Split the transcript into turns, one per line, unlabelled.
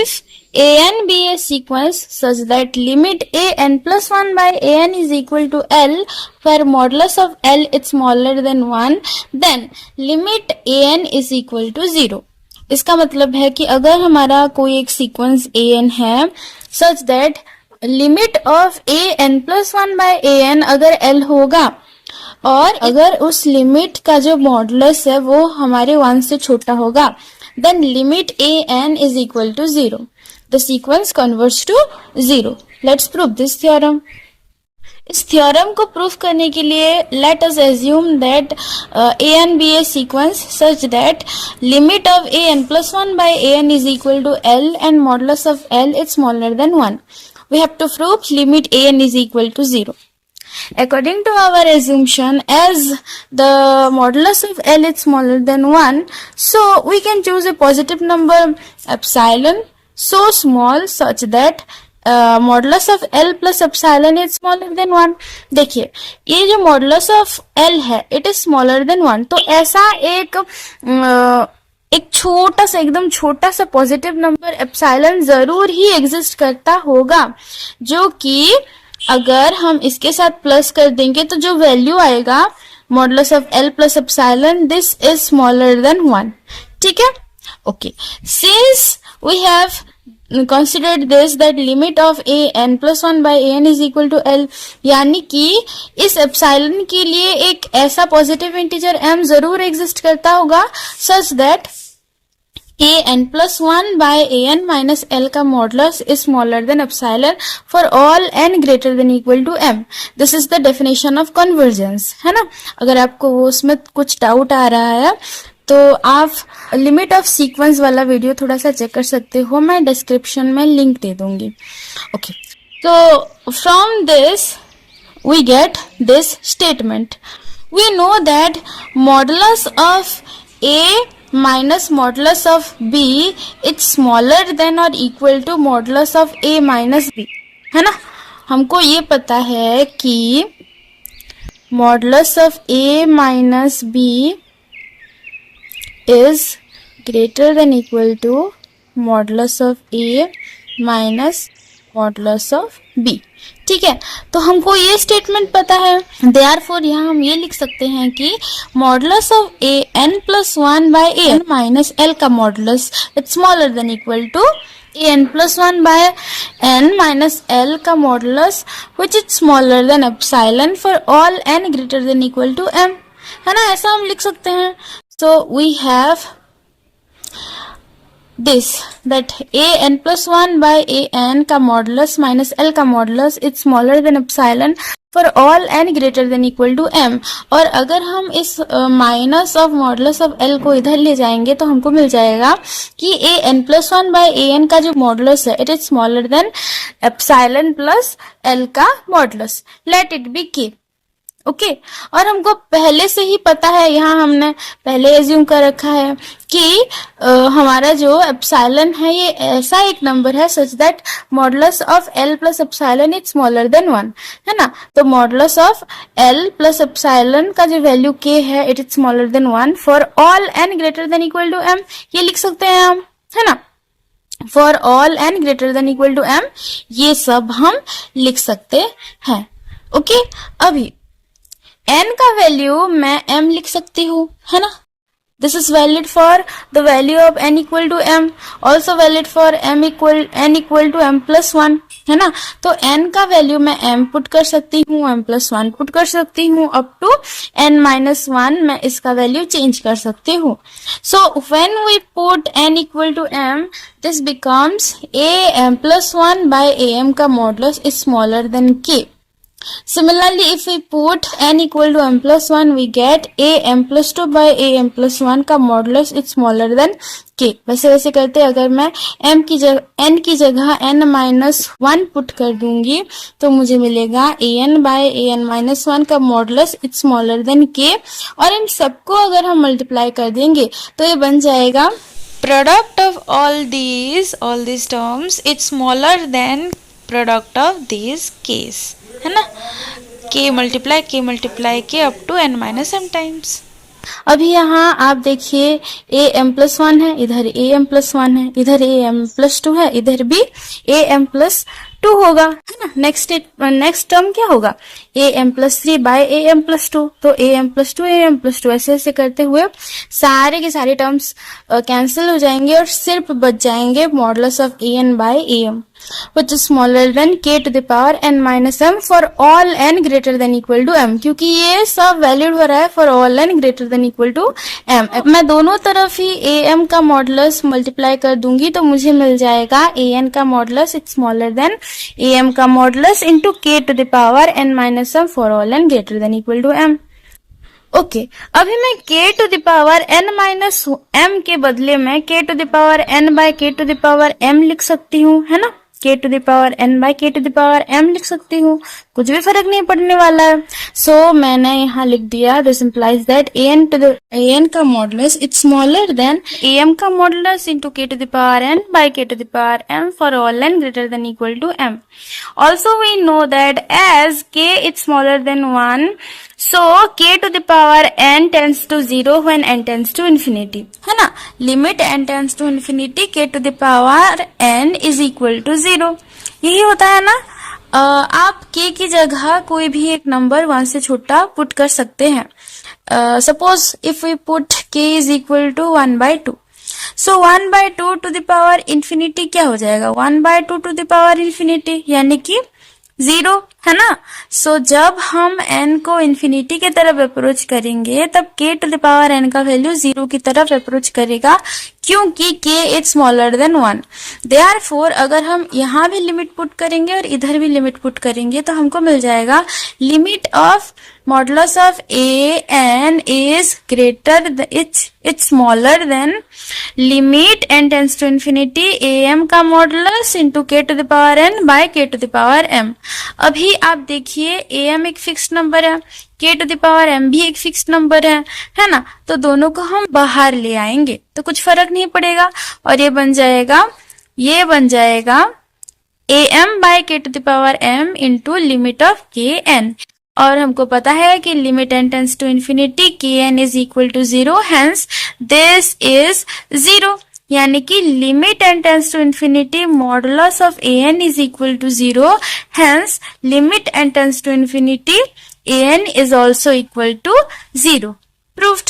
if an be a sequence such that limit an plus 1 by an is equal to L, where modulus of L is smaller than 1, then limit an is equal to 0. इसका मतलब है कि अगर हमारा कोई एक sequence an है such that limit of an plus 1 by an अगर L होगा और अगर उस लिमिट का जो मॉडुलस है वो हमारे 1 से छोटा होगा, then limit an is equal to 0. The sequence converts to 0. Let's prove this theorem. इस थ्योरम को प्रूफ करने के लिए let us assume that an be a sequence such that limit of an plus 1 by an is equal to L and modulus of L is smaller than 1. We have to prove limit an is equal to 0. According to our assumption, as the modulus of L is smaller than 1, so we can choose a positive number epsilon so small such that modulus of L plus epsilon is smaller than 1. देखिए ये जो modulus of L है it is smaller than 1, तो ऐसा एक छोटा सा एकदम छोटा सा पॉजिटिव नंबर एप्सिलॉन जरूर ही एग्जिस्ट करता होगा, जो कि अगर हम इसके साथ प्लस कर देंगे तो जो वैल्यू आएगा modulus of L plus epsilon this is smaller than 1. ठीक है, okay. Since we have considered this that limit of an plus 1 by an is equal to L, यानी कि इस एप्सिलॉन के लिए एक ऐसा पॉजिटिव इंटीजर m जरूर एग्जिस्ट करता होगा such that an plus 1 by an minus L का modulus is smaller than epsilon for all n greater than equal to m. This is the definition of convergence, है ना. अगर आपको वो उसमें कुछ डाउट आ रहा है तो आप लिमिट ऑफ सीक्वेंस वाला वीडियो थोड़ा सा चेक कर सकते हो, मैं डिस्क्रिप्शन में लिंक दे दूंगी. ओके, तो from this we get this statement. We know that modulus of a minus modulus of b it's smaller than or equal to modulus of a minus b, है ना. हमको ये पता है कि modulus of a minus b is greater than equal to modulus of a minus modulus of b. ठीक है, तो हमको ये स्टेटमेंट पता है, देयरफॉर यहाँ हम ये लिख सकते हैं कि modulus of a n plus 1 by a n minus L का modulus it's smaller than equal to a n plus 1 by n minus L का modulus which is smaller than epsilon for all n greater than equal to m, है ना. ऐसा हम लिख सकते हैं. So we have this that a n plus 1 by a n का modulus minus L का modulus is smaller than epsilon for all n greater than equal to m. और अगर हम इस minus of modulus of L को इधर ले जाएंगे तो हमको मिल जाएगा कि a n plus 1 by a n का जो मॉडुलस है it is smaller than epsilon plus L का modulus, let it be k. Okay, और हमको पहले से ही पता है, यहाँ हमने पहले एज्यूम कर रखा है कि हमारा जो एप्सिलॉन है ये ऐसा एक नंबर है such that modulus of L plus epsilon is smaller than 1, है ना. तो modulus of L plus epsilon का जो वैल्यू k है it is smaller than 1 for all n greater than equal to m. ये लिख सकते हैं हम, है ना. For all n greater than equal to m ये सब हम लिख सकते हैं. ओके, अभी n का वैल्यू मैं m लिख सकती हूँ, है ना. This is valid for the value of n equal to m, also valid for n equal to m plus 1, है ना. तो n का वैल्यू मैं m पुट कर सकती हूँ, m प्लस 1 पुट कर सकती हूँ, अप टू n माइनस 1 मैं इसका वैल्यू चेंज कर सकती हूँ. So when we put n equal to m this becomes a m plus 1 by a m का modulus is smaller than k. Similarly, if we put n equal to m plus 1, we get a m plus 2 by a m plus 1 का modulus is smaller than k. वैसे करते अगर मैं n की जगह n minus 1 put कर दूंगी तो मुझे मिलेगा a n by a n minus 1 का modulus is smaller than k. और इन सबको अगर हम मल्टीप्लाई कर देंगे तो ये बन जाएगा product of all these terms is smaller than product of these case, है ना. k multiply k up to n minus m times. अभी यहाँ आप देखिए ए एम प्लस 1 है, इधर ए एम प्लस 1 है, इधर ए एम प्लस 2 है, इधर भी ए एम प्लस 2 होगा, है ना। नेक्स्ट टर्म क्या होगा, A M plus 3 by A M plus 2, तो A M plus 2 A M plus 2 ऐसे ऐसे करते हुए सारे के सारे टर्म्स कैंसिल हो जाएंगे और सिर्फ बच जाएंगे modulus of A N by A M which is smaller than k to the power n minus m for all n greater than equal to m, क्योंकि ये सब वैलिड हो रहा है for all n greater than equal to m। मैं दोनों तरफ ही a m का मॉडुलस मल्टीप्लाई कर दूंगी तो मुझे मिल जाएगा a n का modulus it's smaller then a m का modulus into k to the power n minus m for all n greater than equal to m। Okay अभी मैं k to the power n minus m के बदले में k to the power n by k to the power m लिख सकती हूँ, है ना। k to the power n by k to the power m लिख सकती हूँ, कुछ भी फर्क नहीं पड़ने वाला है। सो मैंने यहाँ लिख दिया दिस इम्प्लाइज दैट an का modulus it's smaller than am का modulus into k to the power n by k to the power m for all n greater than equal to m। Also we know that as k it's smaller than 1 so k to the power n tends to 0 when n tends to infinity, है ना। Limit n tends to infinity k to the power n is equal to 0, यही होता है ना। आप k की जगह कोई भी एक नंबर 1 से छोटा पुट कर सकते हैं। Suppose if we put k is equal to 1 by 2, so 1 by 2 to the power infinity क्या हो जाएगा, 1 by 2 to the power infinity यानी कि 0, है ना। सो जब हम n को इन्फिनिटी की तरफ अप्रोच करेंगे तब k to the power n का वैल्यू 0 की तरफ अप्रोच करेगा, क्योंकि k is smaller than 1। Therefore अगर हम यहाँ भी लिमिट पुट करेंगे और इधर भी लिमिट पुट करेंगे तो हमको मिल जाएगा limit of modulus of a n is greater it's smaller than limit n tends to infinity am का modulus into k to the power n by k to the power m। अभी आप देखिए am एक fixed number है, k to the power m भी एक fixed number है ना। तो दोनों को हम बाहर ले आएंगे तो कुछ फर्क नहीं पड़ेगा और ये बन जाएगा am by k to the power m into limit of k n। और हमको पता है कि limit n tends to infinity k n is equal to 0, hence this is 0, यानी कि limit n tends to infinity modulus of a n is equal to 0, hence limit n tends to infinity a n is also equal to 0। Proved.